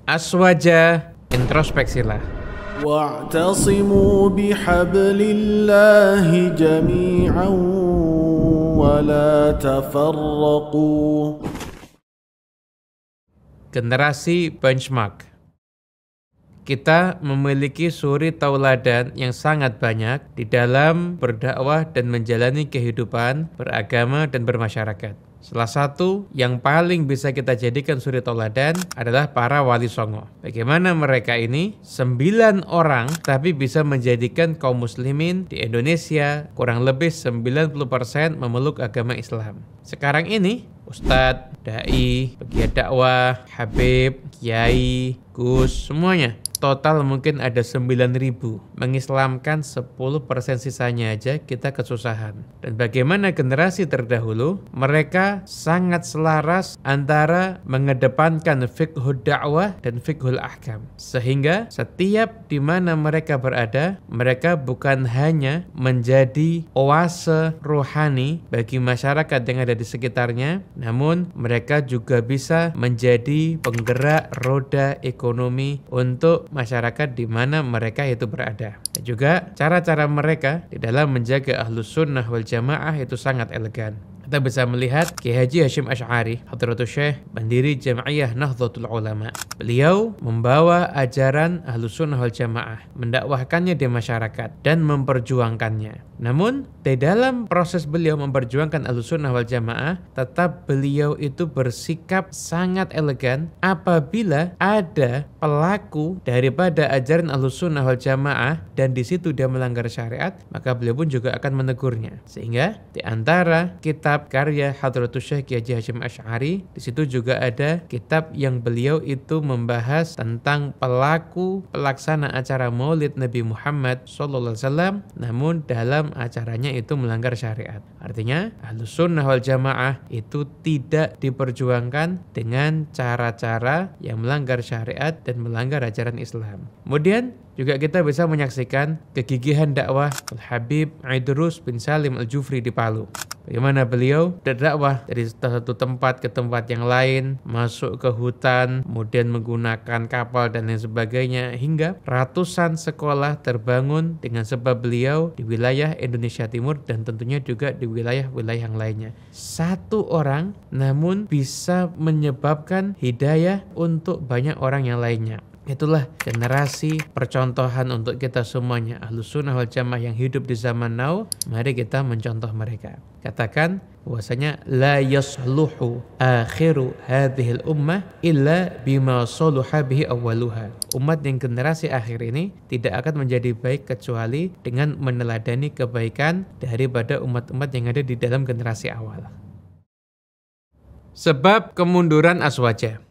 Aswaja, introspeksilah. واعتصموا بحبل الله جميعا ولا تفرقوا. Generasi benchmark. Kita memiliki suri tauladan yang sangat banyak di dalam berdakwah dan menjalani kehidupan beragama dan bermasyarakat. Salah satu yang paling bisa kita jadikan suri tauladan adalah para wali songo. Bagaimana mereka ini 9 orang tapi bisa menjadikan kaum muslimin di Indonesia kurang lebih 90% memeluk agama Islam. Sekarang ini ustadz, dai, pegiat dakwah, habib, kiai, gus, semuanya total mungkin ada 9.000. Mengislamkan 10% sisanya aja kita kesusahan. Dan bagaimana generasi terdahulu, mereka sangat selaras antara mengedepankan fiqhul dakwah dan fiqhul ahkam. Sehingga setiap di mana mereka berada, mereka bukan hanya menjadi oase rohani bagi masyarakat yang ada di sekitarnya, namun mereka juga bisa menjadi penggerak roda ekonomi untuk masyarakat di mana mereka itu berada. Dan juga cara-cara mereka di dalam menjaga ahlus sunnah wal jamaah itu sangat elegan. Kita bisa melihat Kiai Haji Hasyim Asy'ari Hadratus Syekh pendiri Jam'iyah Nahdlatul Ulama. Beliau membawa ajaran Ahlus Sunnah wal Jamaah, mendakwahkannya di masyarakat dan memperjuangkannya. Namun di dalam proses beliau memperjuangkan Ahlus Sunnah wal Jamaah, tetap beliau itu bersikap sangat elegan apabila ada pelaku daripada ajaran Ahlus Sunnah wal Jamaah dan di situ dia melanggar syariat, maka beliau pun juga akan menegurnya. Sehingga di antara kitab karya Hadratus Syekh Kiai Haji Hasyim Asy'ari, di situ juga ada kitab yang beliau itu membahas tentang pelaku pelaksana acara Maulid Nabi Muhammad SAW, namun dalam acaranya itu melanggar syariat. Artinya Ahlus Sunnah wal Jamaah itu tidak diperjuangkan dengan cara-cara yang melanggar syariat dan melanggar ajaran Islam. Kemudian juga kita bisa menyaksikan kegigihan dakwah Al-Habib Idrus bin Salim Al-Jufri di Palu. Bagaimana beliau berdakwah dari satu tempat ke tempat yang lain, masuk ke hutan, kemudian menggunakan kapal dan lain sebagainya, hingga ratusan sekolah terbangun dengan sebab beliau di wilayah Indonesia Timur dan tentunya juga di wilayah-wilayah yang lainnya. Satu orang namun bisa menyebabkan hidayah untuk banyak orang yang lainnya. Itulah generasi percontohan untuk kita semuanya, Ahlus Sunnah wal Jamaah yang hidup di zaman now. Mari kita mencontoh mereka. Katakan bahwasanya la yasluhu akhiru hadhil ummah illa bima saluha bihi awwaluha. Umat yang generasi akhir ini tidak akan menjadi baik kecuali dengan meneladani kebaikan daripada umat-umat yang ada di dalam generasi awal. Sebab kemunduran aswaja.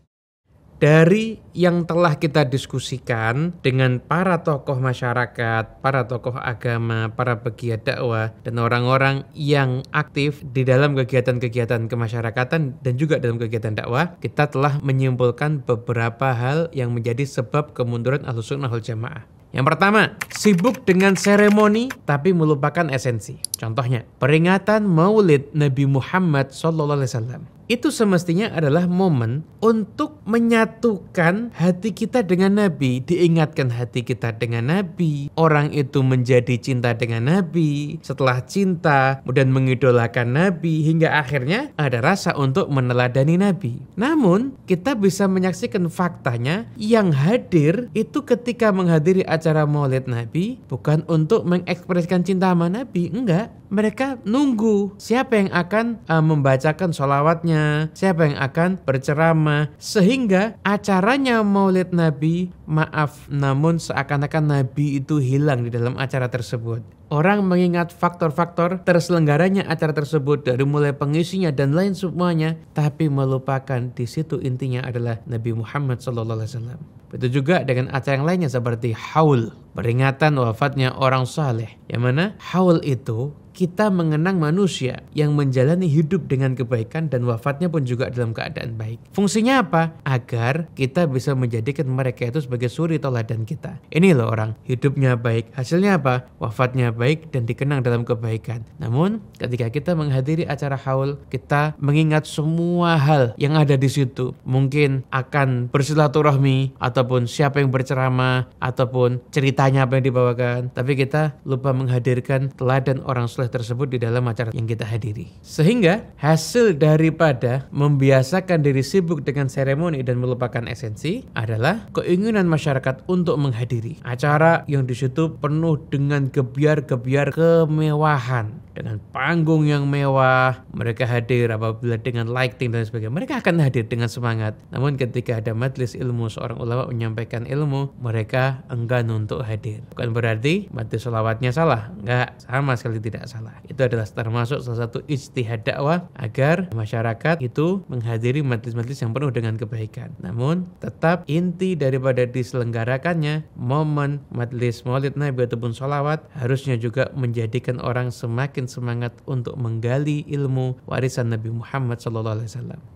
Dari yang telah kita diskusikan dengan para tokoh masyarakat, para tokoh agama, para pegiat dakwah, dan orang-orang yang aktif di dalam kegiatan-kegiatan kemasyarakatan dan juga dalam kegiatan dakwah, kita telah menyimpulkan beberapa hal yang menjadi sebab kemunduran Ahlus Sunnah wal Jamaah. Yang pertama, sibuk dengan seremoni tapi melupakan esensi. Contohnya, peringatan Maulid Nabi Muhammad SAW. Itu semestinya adalah momen untuk menyatukan hati kita dengan Nabi, diingatkan hati kita dengan Nabi, orang itu menjadi cinta dengan Nabi, setelah cinta kemudian mengidolakan Nabi, hingga akhirnya ada rasa untuk meneladani Nabi. Namun kita bisa menyaksikan faktanya yang hadir itu ketika menghadiri acara Maulid Nabi bukan untuk mengekspresikan cinta sama Nabi, enggak. Mereka nunggu siapa yang akan membacakan sholawatnya, siapa yang akan berceramah, sehingga acaranya Maulid Nabi, maaf, namun seakan-akan Nabi itu hilang di dalam acara tersebut. Orang mengingat faktor-faktor terselenggaranya acara tersebut dari mulai pengisinya dan lain semuanya, tapi melupakan di situ intinya adalah Nabi Muhammad SAW. Begitu juga dengan acara yang lainnya seperti haul, peringatan wafatnya orang saleh, yang mana haul itu kita mengenang manusia yang menjalani hidup dengan kebaikan dan wafatnya pun juga dalam keadaan baik. Fungsinya apa? Agar kita bisa menjadikan mereka itu sebagai suri tauladan kita. Ini loh orang, hidupnya baik, hasilnya apa? Wafatnya baik dan dikenang dalam kebaikan. Namun ketika kita menghadiri acara haul, kita mengingat semua hal yang ada di situ. Mungkin akan bersilaturahmi, ataupun siapa yang berceramah, ataupun ceritanya apa yang dibawakan. Tapi kita lupa menghadirkan teladan orang soleh tersebut di dalam acara yang kita hadiri. Sehingga hasil daripada membiasakan diri sibuk dengan seremoni dan melupakan esensi adalah keinginan masyarakat untuk menghadiri acara yang di situ penuh dengan gebiar-gebiar kemewahan, dengan panggung yang mewah. Mereka hadir apabila dengan lighting dan sebagainya, mereka akan hadir dengan semangat. Namun ketika ada majelis ilmu, seorang ulama menyampaikan ilmu, mereka enggan untuk hadir. Bukan berarti majelis sholawatnya salah, enggak, sama sekali tidak salah. Itu adalah termasuk salah satu ijtihad dakwah agar masyarakat itu menghadiri majelis-majelis yang penuh dengan kebaikan. Namun tetap inti daripada diselenggarakannya momen majelis maulid Nabi ataupun sholawat harusnya juga menjadikan orang semakin semangat untuk menggali ilmu warisan Nabi Muhammad SAW.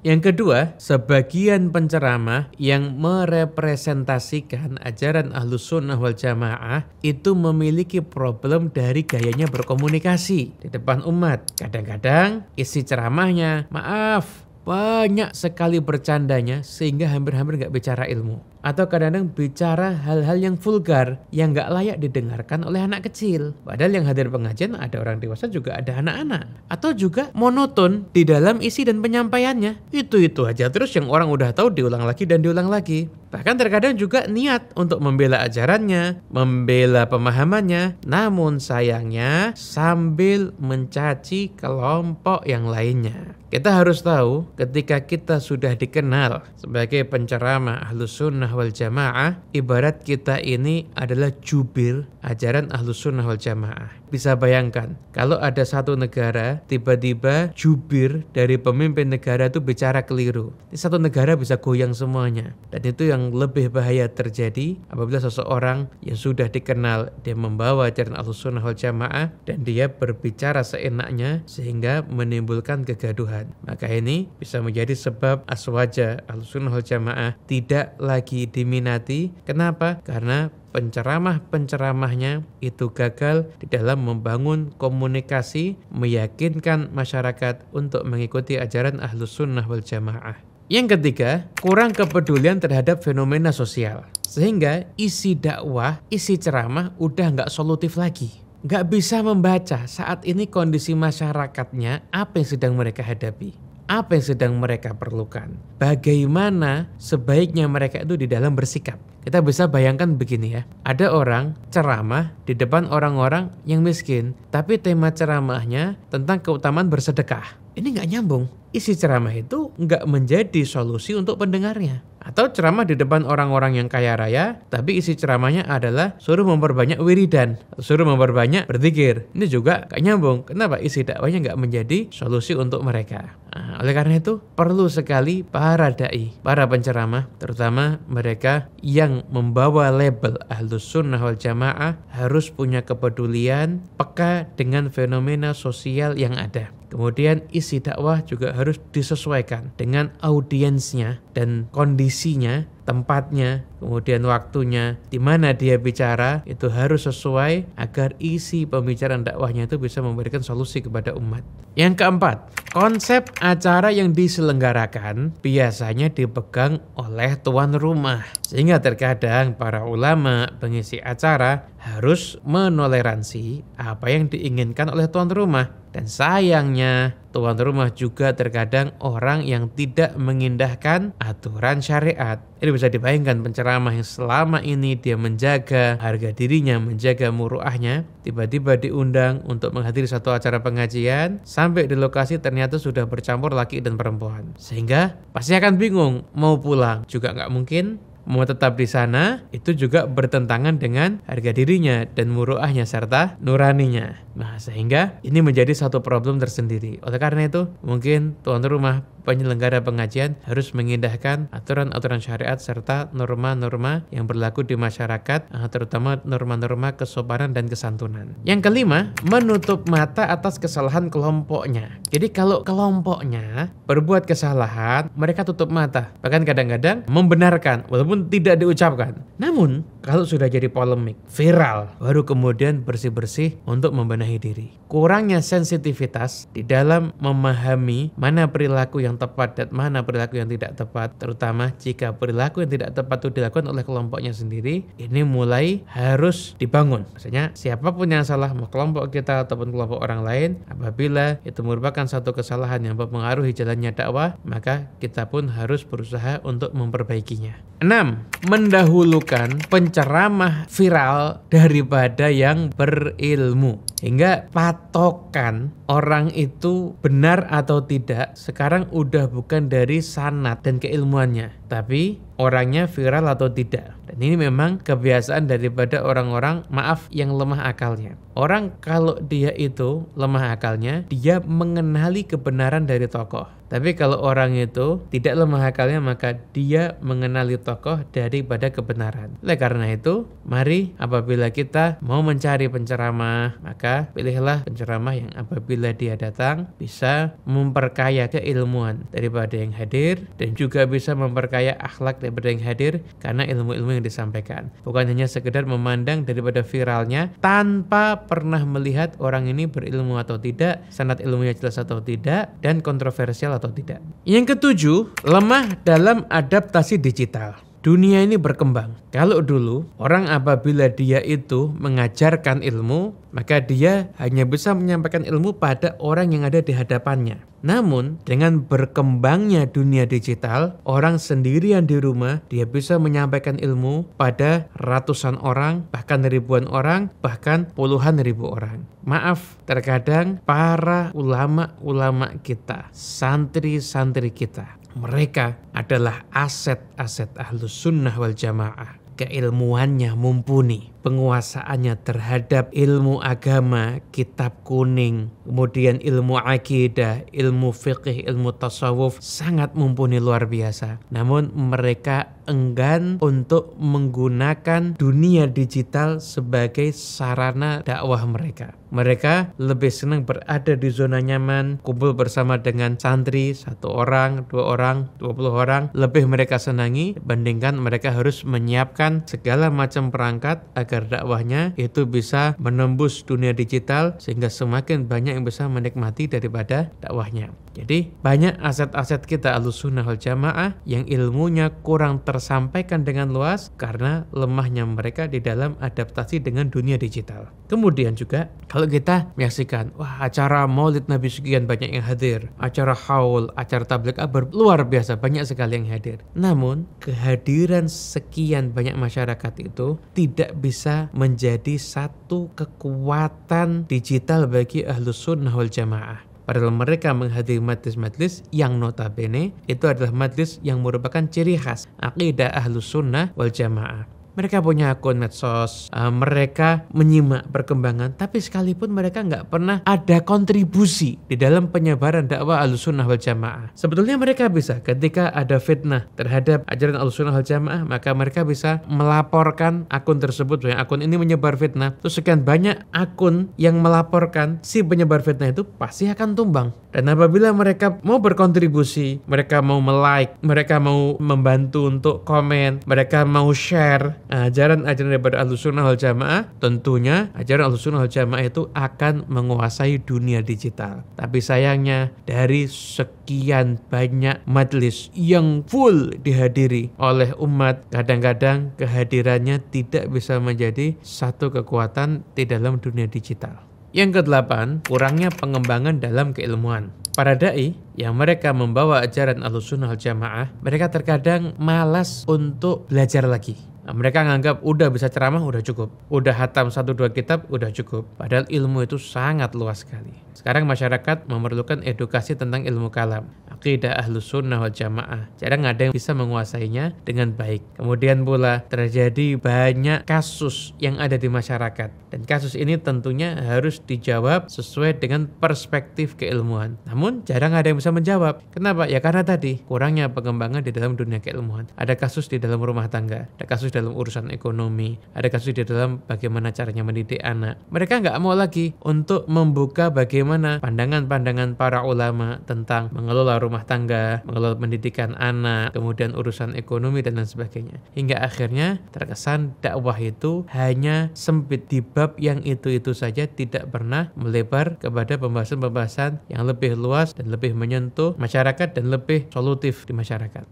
Yang kedua, sebagian penceramah yang merepresentasikan ajaran Ahlus Sunnah wal Jamaah itu memiliki problem dari gayanya berkomunikasi di depan umat. Kadang-kadang isi ceramahnya, maaf, banyak sekali bercandanya sehingga hampir-hampir nggak bicara ilmu. Atau kadang-kadang bicara hal-hal yang vulgar yang nggak layak didengarkan oleh anak kecil. Padahal yang hadir pengajian ada orang dewasa, juga ada anak-anak. Atau juga monoton di dalam isi dan penyampaiannya. Itu aja terus yang orang udah tahu diulang lagi dan diulang lagi. Bahkan terkadang juga niat untuk membela ajarannya, membela pemahamannya. Namun sayangnya sambil mencaci kelompok yang lainnya. Kita harus tahu ketika kita sudah dikenal sebagai penceramah Ahlus Sunnah wal Jamaah, ibarat kita ini adalah jubir ajaran Ahlus Sunnah wal Jamaah. Bisa bayangkan kalau ada satu negara tiba-tiba jubir dari pemimpin negara itu bicara keliru, di satu negara bisa goyang semuanya. Dan itu yang lebih bahaya terjadi apabila seseorang yang sudah dikenal dia membawa ajaran Ahlus Sunnah wal Jamaah dan dia berbicara seenaknya sehingga menimbulkan kegaduhan. Maka ini bisa menjadi sebab aswaja Ahlus Sunnah wal Jamaah tidak lagi diminati. Kenapa? Karena penceramah-penceramahnya itu gagal di dalam membangun komunikasi, meyakinkan masyarakat untuk mengikuti ajaran Ahlus Sunnah wal Jamaah. Yang ketiga, kurang kepedulian terhadap fenomena sosial. Sehingga isi dakwah, isi ceramah udah nggak solutif lagi. Nggak bisa membaca saat ini kondisi masyarakatnya, apa yang sedang mereka hadapi, apa yang sedang mereka perlukan, bagaimana sebaiknya mereka itu di dalam bersikap. Kita bisa bayangkan begini ya, ada orang ceramah di depan orang-orang yang miskin, tapi tema ceramahnya tentang keutamaan bersedekah. Ini nggak nyambung. Isi ceramah itu nggak menjadi solusi untuk pendengarnya. Atau ceramah di depan orang-orang yang kaya raya, tapi isi ceramahnya adalah suruh memperbanyak wiridan, suruh memperbanyak berzikir. Ini juga nggak nyambung. Kenapa? Isi dakwahnya nggak menjadi solusi untuk mereka. Nah, oleh karena itu perlu sekali para dai, para penceramah, terutama mereka yang membawa label Ahlus Sunnah wal Jamaah harus punya kepedulian, peka dengan fenomena sosial yang ada. Kemudian isi dakwah juga harus disesuaikan dengan audiensnya dan kondisinya, tempatnya, kemudian waktunya, di mana dia bicara, itu harus sesuai agar isi pembicaraan dakwahnya itu bisa memberikan solusi kepada umat. Yang keempat, konsep acara yang diselenggarakan biasanya dipegang oleh tuan rumah. Sehingga terkadang para ulama pengisi acara harus menoleransi apa yang diinginkan oleh tuan rumah. Dan sayangnya tuan rumah juga terkadang orang yang tidak mengindahkan aturan syariat. Ini bisa dibayangkan penceramah yang selama ini dia menjaga harga dirinya, menjaga muruahnya, tiba-tiba diundang untuk menghadiri satu acara pengajian, sampai di lokasi ternyata sudah bercampur laki dan perempuan. Sehingga pasti akan bingung, mau pulang juga nggak mungkin, mau tetap di sana, itu juga bertentangan dengan harga dirinya dan muruahnya serta nuraninya. Nah, sehingga ini menjadi satu problem tersendiri. Oleh karena itu, mungkin tuan rumah penyelenggara pengajian harus mengindahkan aturan-aturan syariat serta norma-norma yang berlaku di masyarakat, terutama norma-norma kesopanan dan kesantunan. Yang kelima, menutup mata atas kesalahan kelompoknya. Jadi kalau kelompoknya berbuat kesalahan, mereka tutup mata. Bahkan kadang-kadang membenarkan walaupun tidak diucapkan. Namun, kalau sudah jadi polemik, viral, baru kemudian bersih-bersih untuk membenahi diri. Kurangnya sensitivitas di dalam memahami mana perilaku yang tepat dan mana perilaku yang tidak tepat, terutama jika perilaku yang tidak tepat itu dilakukan oleh kelompoknya sendiri, ini mulai harus dibangun. Maksudnya siapapun yang salah, mau kelompok kita ataupun kelompok orang lain, apabila itu merupakan satu kesalahan yang mempengaruhi jalannya dakwah, maka kita pun harus berusaha untuk memperbaikinya. 6. Mendahulukan penceramah viral daripada yang berilmu. Hingga patokan orang itu benar atau tidak sekarang udah bukan dari sanad dan keilmuannya, tapi orangnya viral atau tidak. Dan ini memang kebiasaan daripada orang-orang, maaf, yang lemah akalnya. Orang kalau dia itu lemah akalnya, dia mengenali kebenaran dari tokoh. Tapi kalau orang itu tidak lemah akalnya, maka dia mengenali tokoh daripada kebenaran. Oleh karena itu, mari apabila kita mau mencari penceramah, maka pilihlah penceramah yang apabila dia datang bisa memperkaya keilmuan daripada yang hadir dan juga bisa memperkaya akhlak daripada yang hadir karena ilmu-ilmu yang disampaikan. Bukan hanya sekedar memandang daripada viralnya tanpa pernah melihat orang ini berilmu atau tidak, sanad ilmunya jelas atau tidak, dan kontroversial atau tidak. Yang ketujuh, lemah dalam adaptasi digital. Dunia ini berkembang. Kalau dulu orang apabila dia itu mengajarkan ilmu, maka dia hanya bisa menyampaikan ilmu pada orang yang ada di hadapannya. Namun dengan berkembangnya dunia digital, orang sendirian di rumah, dia bisa menyampaikan ilmu pada ratusan orang, bahkan ribuan orang, bahkan puluhan ribu orang. Maaf, terkadang para ulama-ulama kita, santri-santri kita, mereka adalah aset-aset Ahlus Sunnah wal Jamaah. Keilmuannya mumpuni, penguasaannya terhadap ilmu agama, kitab kuning, kemudian ilmu akidah, ilmu fiqih, ilmu tasawuf sangat mumpuni luar biasa. Namun mereka enggan untuk menggunakan dunia digital sebagai sarana dakwah mereka. Mereka lebih senang berada di zona nyaman, kumpul bersama dengan santri, 1 orang, 2 orang, 20 orang, lebih mereka senangi dibandingkan mereka harus menyiapkan segala macam perangkat agar dakwahnya itu bisa menembus dunia digital sehingga semakin banyak yang bisa menikmati daripada dakwahnya. Jadi banyak aset-aset kita Ahlus Sunnah wal Jamaah yang ilmunya kurang tersampaikan dengan luas karena lemahnya mereka di dalam adaptasi dengan dunia digital. Kemudian juga kalau kita menyaksikan, wah, acara Maulid Nabi sekian banyak yang hadir, acara haul, acara tabligh akbar luar biasa banyak sekali yang hadir. Namun kehadiran sekian banyak masyarakat itu tidak bisa menjadi satu kekuatan digital bagi Ahlus Sunnah wal Jamaah. Padahal mereka menghadiri majlis-majlis yang notabene itu adalah majlis yang merupakan ciri khas akidah Ahlus Sunnah wal Jamaah. Mereka punya akun medsos, mereka menyimak perkembangan, tapi sekalipun mereka nggak pernah ada kontribusi di dalam penyebaran dakwah Ahlus Sunnah wal Jamaah. Sebetulnya mereka bisa ketika ada fitnah terhadap ajaran Ahlus Sunnah wal Jamaah, maka mereka bisa melaporkan akun tersebut, bahwa akun ini menyebar fitnah. Terus sekian banyak akun yang melaporkan si penyebar fitnah itu pasti akan tumbang. Dan apabila mereka mau berkontribusi, mereka mau like, mereka mau membantu untuk komen, mereka mau share ajaran-ajaran daripada Ahlus Sunnah wal Jamaah, tentunya ajaran Ahlus Sunnah wal Jamaah itu akan menguasai dunia digital. Tapi sayangnya dari sekian banyak majlis yang full dihadiri oleh umat, kadang-kadang kehadirannya tidak bisa menjadi satu kekuatan di dalam dunia digital. Yang ke-8, kurangnya pengembangan dalam keilmuan. Para da'i yang mereka membawa ajaran Ahlus Sunnah wal Jamaah, mereka terkadang malas untuk belajar lagi. Mereka menganggap udah bisa ceramah udah cukup, udah hatam 1-2 kitab udah cukup. Padahal ilmu itu sangat luas sekali. Sekarang masyarakat memerlukan edukasi tentang ilmu kalam. akidah Ahlus Sunnah wal Jamaah. Jarang ada yang bisa menguasainya dengan baik. Kemudian pula terjadi banyak kasus yang ada di masyarakat, dan kasus ini tentunya harus dijawab sesuai dengan perspektif keilmuan. Namun jarang ada yang bisa menjawab. Kenapa? Ya karena tadi kurangnya pengembangan di dalam dunia keilmuan. Ada kasus di dalam rumah tangga, ada kasus dalam urusan ekonomi, ada kasus di dalam bagaimana caranya mendidik anak. Mereka nggak mau lagi untuk membuka bagaimana pandangan-pandangan para ulama tentang mengelola rumah tangga, mengelola pendidikan anak, kemudian urusan ekonomi dan lain sebagainya. Hingga akhirnya terkesan dakwah itu hanya sempit di bab yang itu-itu saja, tidak pernah melebar kepada pembahasan-pembahasan yang lebih luas dan lebih menyentuh masyarakat dan lebih solutif di masyarakat.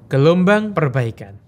Gelombang perbaikan.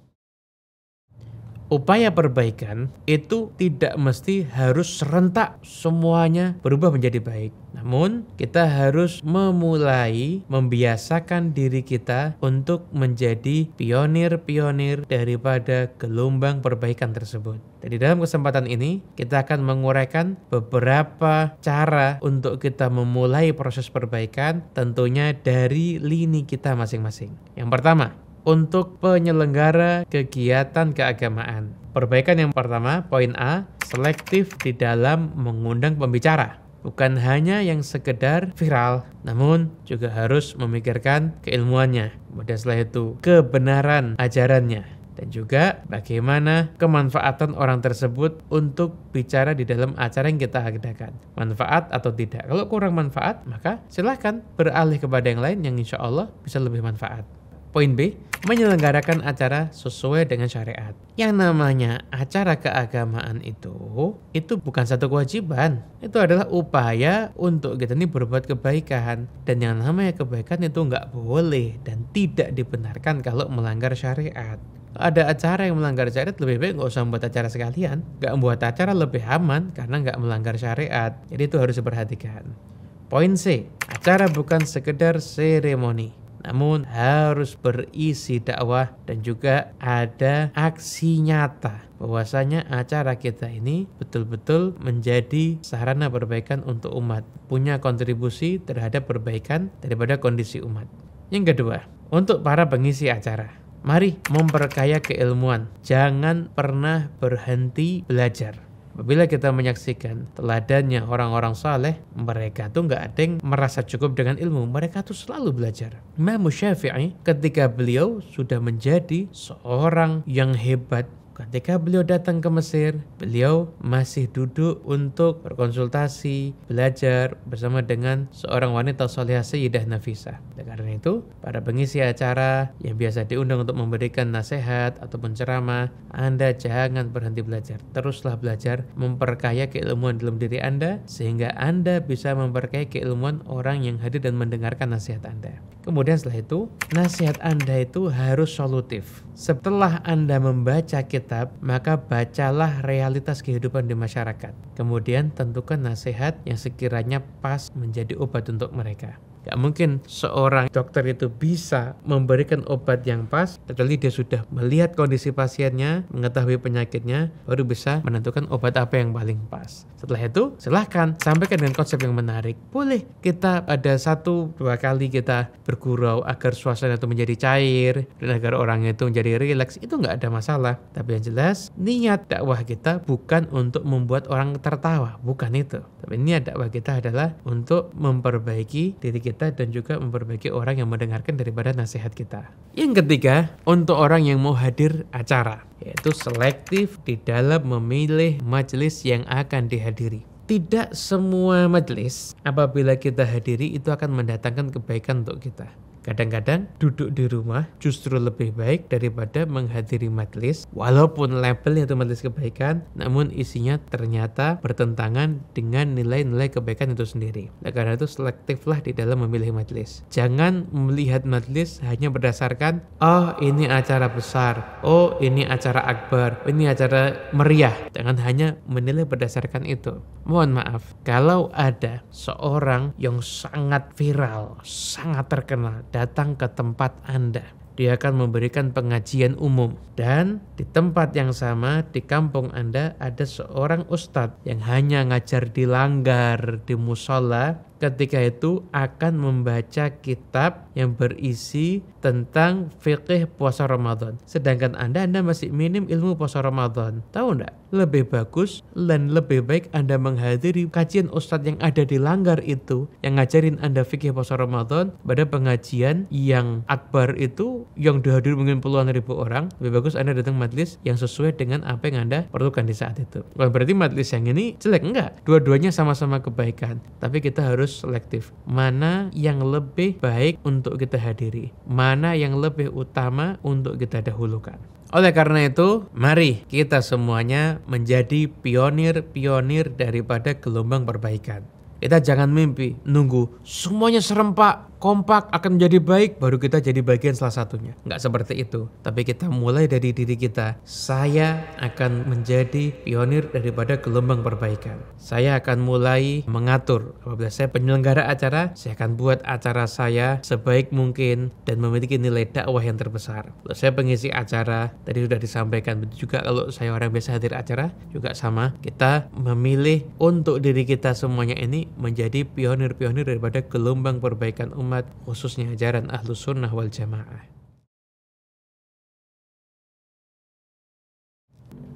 Upaya perbaikan itu tidak mesti harus serentak semuanya berubah menjadi baik. Namun kita harus memulai membiasakan diri kita untuk menjadi pionir-pionir daripada gelombang perbaikan tersebut. Dan di dalam kesempatan ini kita akan menguraikan beberapa cara untuk kita memulai proses perbaikan, tentunya dari lini kita masing-masing. Yang pertama, untuk penyelenggara kegiatan keagamaan. Perbaikan yang pertama, poin A, selektif di dalam mengundang pembicara. Bukan hanya yang sekedar viral, namun juga harus memikirkan keilmuannya. Kemudian setelah itu, kebenaran ajarannya. Dan juga bagaimana kemanfaatan orang tersebut untuk bicara di dalam acara yang kita adakan. Manfaat atau tidak. Kalau kurang manfaat, maka silahkan beralih kepada yang lain yang insya Allah bisa lebih manfaat. Poin B, menyelenggarakan acara sesuai dengan syariat. Yang namanya acara keagamaan itu bukan satu kewajiban. Itu adalah upaya untuk kita ini berbuat kebaikan. Dan yang namanya kebaikan itu nggak boleh dan tidak dibenarkan kalau melanggar syariat. Ada acara yang melanggar syariat, lebih baik nggak usah membuat acara sekalian. Nggak membuat acara lebih aman karena nggak melanggar syariat. Jadi itu harus diperhatikan. Poin C, acara bukan sekedar seremoni, namun harus berisi dakwah dan juga ada aksi nyata bahwasanya acara kita ini betul-betul menjadi sarana perbaikan untuk umat, punya kontribusi terhadap perbaikan daripada kondisi umat. Yang kedua, untuk para pengisi acara, mari memperkaya keilmuan, jangan pernah berhenti belajar. Apabila kita menyaksikan teladannya orang-orang saleh, mereka tuh nggak ada yang merasa cukup dengan ilmu, mereka tuh selalu belajar. Imam Syafi'i ketika beliau sudah menjadi seorang yang hebat, ketika beliau datang ke Mesir, beliau masih duduk untuk berkonsultasi, belajar bersama dengan seorang wanita salihah Sayyidah Nafisah. Dan karena itu, para pengisi acara yang biasa diundang untuk memberikan nasihat ataupun ceramah, Anda jangan berhenti belajar. Teruslah belajar, memperkaya keilmuan dalam diri Anda, sehingga Anda bisa memperkaya keilmuan orang yang hadir dan mendengarkan nasihat Anda. Kemudian setelah itu, nasihat Anda itu harus solutif. Setelah Anda membaca kitab, maka bacalah realitas kehidupan di masyarakat. Kemudian tentukan nasihat yang sekiranya pas menjadi obat untuk mereka. Gak mungkin seorang dokter itu bisa memberikan obat yang pas kecuali dia sudah melihat kondisi pasiennya, mengetahui penyakitnya, baru bisa menentukan obat apa yang paling pas. Setelah itu silahkan sampaikan dengan konsep yang menarik. Boleh kita ada 1-2 kali kita bergurau agar suasana itu menjadi cair dan agar orang itu menjadi rileks, itu gak ada masalah. Tapi yang jelas niat dakwah kita bukan untuk membuat orang tertawa, bukan itu. Tapi niat dakwah kita adalah untuk memperbaiki diri kita dan juga memperbaiki orang yang mendengarkan daripada nasihat kita. Yang ketiga, untuk orang yang mau hadir acara, yaitu selektif di dalam memilih majelis yang akan dihadiri. Tidak semua majelis apabila kita hadiri itu akan mendatangkan kebaikan untuk kita. Kadang-kadang duduk di rumah justru lebih baik daripada menghadiri majelis, walaupun labelnya itu majelis kebaikan, namun isinya ternyata bertentangan dengan nilai-nilai kebaikan itu sendiri. Nah, karena itu selektiflah di dalam memilih majelis. Jangan melihat majelis hanya berdasarkan, oh ini acara besar, oh ini acara akbar, ini acara meriah. Jangan hanya menilai berdasarkan itu. Mohon maaf, kalau ada seorang yang sangat viral, sangat terkenal, datang ke tempat Anda, dia akan memberikan pengajian umum, dan di tempat yang sama di kampung Anda ada seorang ustadz yang hanya ngajar di langgar, di musola, ketika itu akan membaca kitab yang berisi tentang fikih puasa Ramadan. Sedangkan Anda masih minim ilmu puasa Ramadan. Tahu enggak? Lebih bagus dan lebih baik Anda menghadiri kajian ustadz yang ada di Langgar itu, yang ngajarin Anda fikih puasa Ramadan, pada pengajian yang akbar itu, yang dihadiri mungkin puluhan ribu orang. Lebih bagus Anda datang majlis yang sesuai dengan apa yang Anda perlukan di saat itu. Bukan berarti majlis yang ini jelek, enggak. Dua-duanya sama-sama kebaikan. Tapi kita harus selektif. Mana yang lebih baik untuk kita hadiri? Mana yang lebih utama untuk kita dahulukan? Oleh karena itu, mari kita semuanya menjadi pionir-pionir daripada gelombang perbaikan. Kita jangan mimpi, nunggu semuanya serempak, kompak akan menjadi baik, baru kita jadi bagian salah satunya. Nggak seperti itu. Tapi kita mulai dari diri kita. Saya akan menjadi pionir daripada gelombang perbaikan. Saya akan mulai mengatur. Apabila saya penyelenggara acara, saya akan buat acara saya sebaik mungkin dan memiliki nilai dakwah yang terbesar. Kalau saya pengisi acara, tadi sudah disampaikan. Begitu juga kalau saya orang biasa hadir acara, juga sama. Kita memilih untuk diri kita semuanya ini menjadi pionir-pionir daripada gelombang perbaikan umat, khususnya ajaran Ahlus Sunnah wal Jamaah.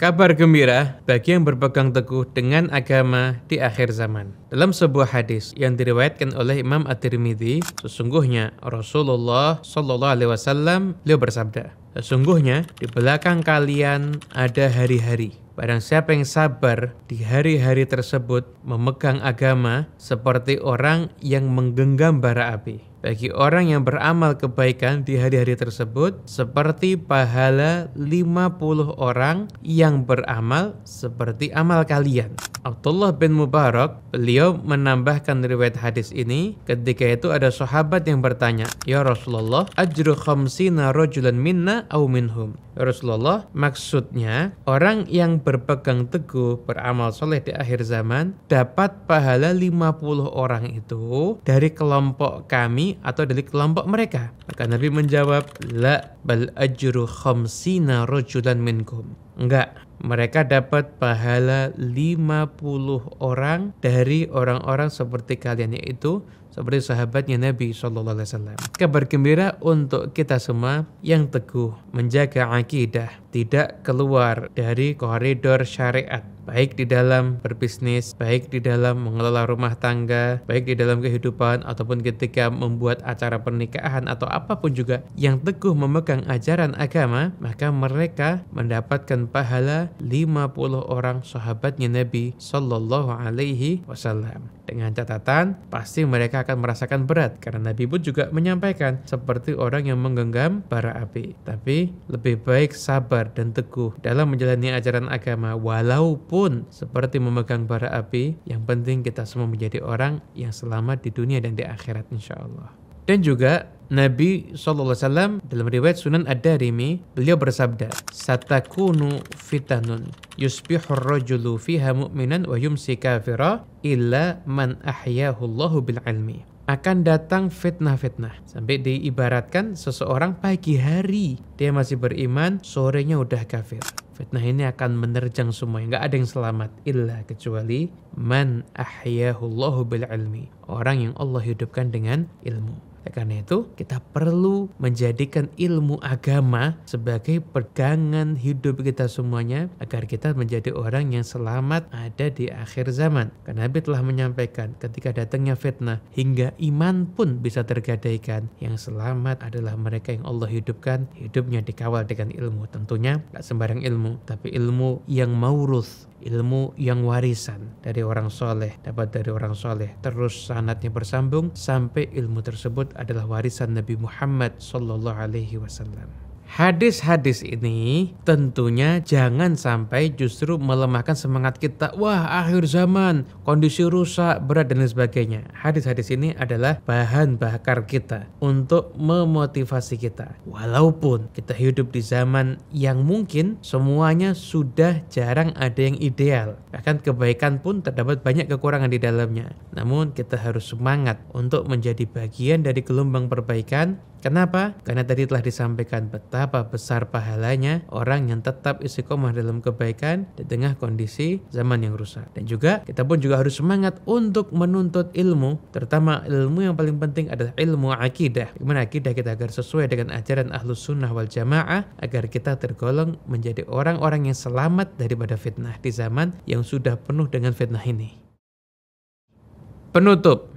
Kabar gembira bagi yang berpegang teguh dengan agama di akhir zaman. Dalam sebuah hadis yang diriwayatkan oleh Imam At-Tirmidzi, sesungguhnya Rasulullah Shallallahu Alaihi Wasallam beliau bersabda, sesungguhnya di belakang kalian ada hari-hari. Barang siapa yang sabar di hari-hari tersebut memegang agama seperti orang yang menggenggam bara api. Bagi orang yang beramal kebaikan di hari-hari tersebut seperti pahala 50 orang yang beramal seperti amal kalian. Abdullah bin Mubarak, beliau menambahkan riwayat hadis ini, ketika itu ada sahabat yang bertanya, "Ya Rasulullah, ajru khamsina rajulan minna au minhum?" Ya Rasulullah, maksudnya orang yang berpegang teguh beramal soleh di akhir zaman dapat pahala 50 orang itu dari kelompok kami atau dari kelompok mereka. Maka Nabi menjawab, la bal ajru khamsina rajulan minkum. Enggak, mereka dapat pahala 50 orang dari orang-orang seperti kalian, yaitu seperti sahabatnya Nabi SAW. Kabar gembira untuk kita semua yang teguh menjaga akidah, tidak keluar dari koridor syariat, baik di dalam berbisnis, baik di dalam mengelola rumah tangga, baik di dalam kehidupan, ataupun ketika membuat acara pernikahan atau apapun juga yang teguh memegang ajaran agama, maka mereka mendapatkan pahala 50 orang sahabatnya Nabi Sallallahu Alaihi Wasallam. Dengan catatan, pasti mereka akan merasakan berat, karena Nabi pun juga menyampaikan seperti orang yang menggenggam bara api. Tapi lebih baik sabar dan teguh dalam menjalani ajaran agama, walaupun seperti memegang bara api. Yang penting kita semua menjadi orang yang selamat di dunia dan di akhirat, insya Allah. Dan juga Nabi SAW dalam riwayat Sunan Ad-Darimi, beliau bersabda, satakunu fitanun yusbihur rajulu fiha mu'minan wa yumsi kafira illa man ahyahu Allahu bil ilmi. Akan datang fitnah-fitnah, sampai diibaratkan seseorang pagi hari dia masih beriman, sorenya udah kafir. Fitnah ini akan menerjang semua, nggak ada yang selamat illa kecuali man ahyahu Allahu bil ilmi, orang yang Allah hidupkan dengan ilmu. Karena itu kita perlu menjadikan ilmu agama sebagai pegangan hidup kita semuanya, agar kita menjadi orang yang selamat ada di akhir zaman. Karena Nabi telah menyampaikan ketika datangnya fitnah hingga iman pun bisa tergadaikan, yang selamat adalah mereka yang Allah hidupkan, hidupnya dikawal dengan ilmu. Tentunya gak sembarang ilmu, tapi ilmu yang mauruth, ilmu yang warisan dari orang soleh, dapat dari orang soleh, terus sanadnya bersambung sampai ilmu tersebut adalah warisan Nabi Muhammad Sallallahu Alaihi Wasallam. Hadis-hadis ini tentunya jangan sampai justru melemahkan semangat kita. Wah, akhir zaman, kondisi rusak, berat dan lain sebagainya. Hadis-hadis ini adalah bahan bakar kita untuk memotivasi kita. Walaupun kita hidup di zaman yang mungkin semuanya sudah jarang ada yang ideal. Bahkan kebaikan pun terdapat banyak kekurangan di dalamnya. Namun kita harus semangat untuk menjadi bagian dari gelombang perbaikan Kenapa? Karena tadi telah disampaikan betapa besar pahalanya orang yang tetap istiqomah dalam kebaikan di tengah kondisi zaman yang rusak. Dan juga kita pun juga harus semangat untuk menuntut ilmu, terutama ilmu yang paling penting adalah ilmu akidah. Bagaimana akidah kita agar sesuai dengan ajaran Ahlus Sunnah wal Jamaah, agar kita tergolong menjadi orang-orang yang selamat daripada fitnah di zaman yang sudah penuh dengan fitnah ini. Penutup.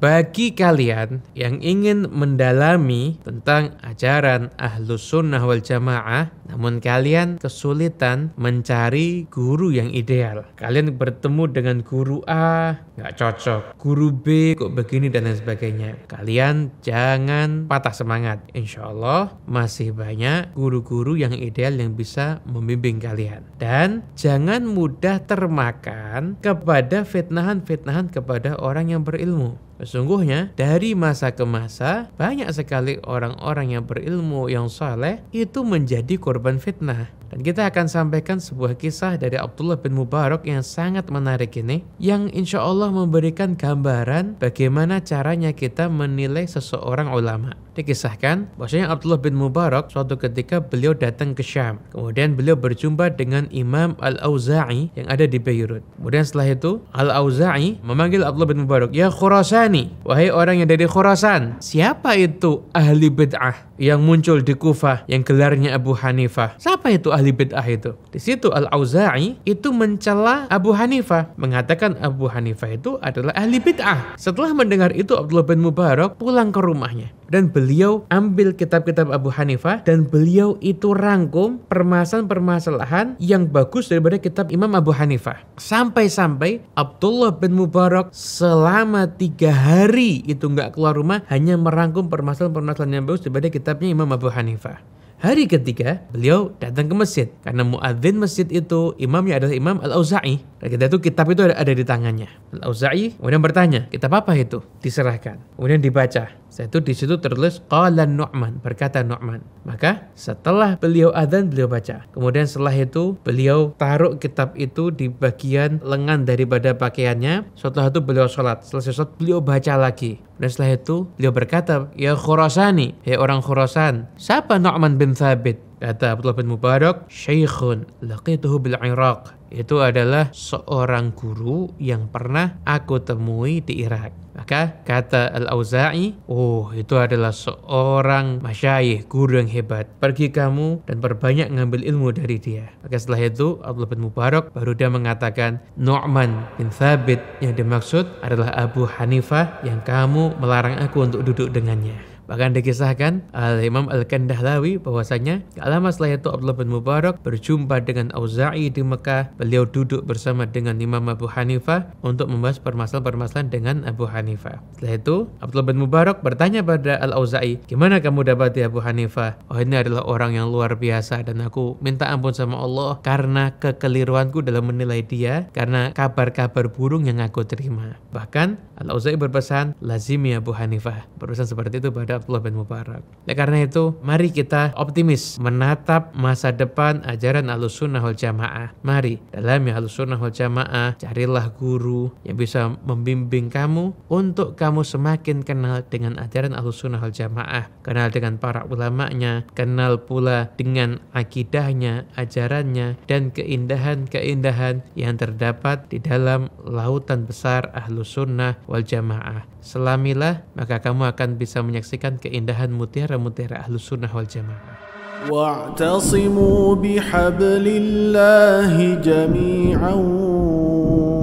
Bagi kalian yang ingin mendalami tentang ajaran Ahlus Sunnah wal Jamaah, namun kalian kesulitan mencari guru yang ideal. Kalian bertemu dengan guru A, nggak cocok. Guru B kok begini dan lain sebagainya. Kalian jangan patah semangat. Insya Allah masih banyak guru-guru yang ideal yang bisa membimbing kalian. Dan jangan mudah termakan kepada fitnahan-fitnahan kepada orang yang berilmu. Sesungguhnya dari masa ke masa banyak sekali orang-orang yang berilmu yang saleh itu menjadi korban fitnah. Dan kita akan sampaikan sebuah kisah dari Abdullah bin Mubarak yang sangat menarik ini, yang insya Allah memberikan gambaran bagaimana caranya kita menilai seseorang ulama. Dikisahkan bahwasanya Abdullah bin Mubarak suatu ketika beliau datang ke Syam. Kemudian beliau berjumpa dengan Imam Al-Auza'i yang ada di Beirut. Kemudian setelah itu Al-Auza'i memanggil Abdullah bin Mubarak, "Ya Khurasani, wahai orang yang dari Khurasan, siapa itu ahli bid'ah yang muncul di Kufah yang gelarnya Abu Hanifah? Siapa itu ahli bid'ah itu?" Di situ Al-Auza'i itu mencela Abu Hanifah, mengatakan Abu Hanifah itu adalah ahli bid'ah. Setelah mendengar itu Abdullah bin Mubarak pulang ke rumahnya dan beliau ambil kitab-kitab Abu Hanifah dan beliau itu rangkum permasalahan-permasalahan yang bagus daripada kitab Imam Abu Hanifah. Sampai-sampai Abdullah bin Mubarak selama 3 hari itu nggak keluar rumah, hanya merangkum permasalahan-permasalahan yang bagus daripada kitabnya Imam Abu Hanifah. Hari ketiga beliau datang ke masjid karena muadzin masjid itu imamnya adalah Imam Al-Auza'i. Dan kitab itu ada di tangannya. Al-Auza'i kemudian bertanya, "Kitab apa itu?" Diserahkan. Kemudian dibaca. Setelah itu di situ tertulis qala Nu'man, berkata Nu'man. Maka setelah beliau adzan beliau baca. Kemudian setelah itu beliau taruh kitab itu di bagian lengan daripada pakaiannya. Setelah itu beliau sholat. Selesai sholat beliau baca lagi. Dan setelah itu beliau berkata, "Ya Khurasani, hei orang Khurasan, siapa Nu'man bin Thabit?" Kata Abdullah bin Mubarak, "Syekhun laqituhu bil Iraq." Itu adalah seorang guru yang pernah aku temui di Irak. Maka kata Al-Auza'i, "Oh, itu adalah seorang masyayikh, guru yang hebat. Pergi kamu dan perbanyak ngambil ilmu dari dia." Maka setelah itu Abdullah bin Mubarak baru dia mengatakan, "Nu'man bin Thabit yang dimaksud adalah Abu Hanifah yang kamu melarang aku untuk duduk dengannya." Bahkan dikisahkan Imam Al-Kandahlawi bahwasanya gak lama setelah itu Abdullah bin Mubarak berjumpa dengan Auza'i di Mekah. Beliau duduk bersama dengan Imam Abu Hanifah untuk membahas permasalahan-permasalahan dengan Abu Hanifah. Setelah itu Abdullah bin Mubarak bertanya pada Al-Auza'i, "Gimana kamu dapati Abu Hanifah?" "Oh, ini adalah orang yang luar biasa dan aku minta ampun sama Allah karena kekeliruanku dalam menilai dia, karena kabar-kabar burung yang aku terima." Bahkan Al-Auza'i berpesan, "Lazimi Abu Hanifah." Berpesan seperti itu pada Abdullah bin Mubarak. Oleh karena itu, mari kita optimis menatap masa depan ajaran Ahlus Sunnah wal Jamaah. Mari dalami Ahlus Sunnah wal Jamaah, carilah guru yang bisa membimbing kamu untuk kamu semakin kenal dengan ajaran Ahlus Sunnah wal Jamaah, kenal dengan para ulamanya, kenal pula dengan akidahnya, ajarannya, dan keindahan-keindahan yang terdapat di dalam lautan besar Ahlus Sunnah wal Jamaah. Selamilah, maka kamu akan bisa menyaksikan keindahan mutiara-mutiara Ahlus Sunnah wal Jamaah. واعتصموا بحبل الله جميعا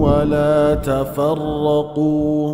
ولا تفرقوا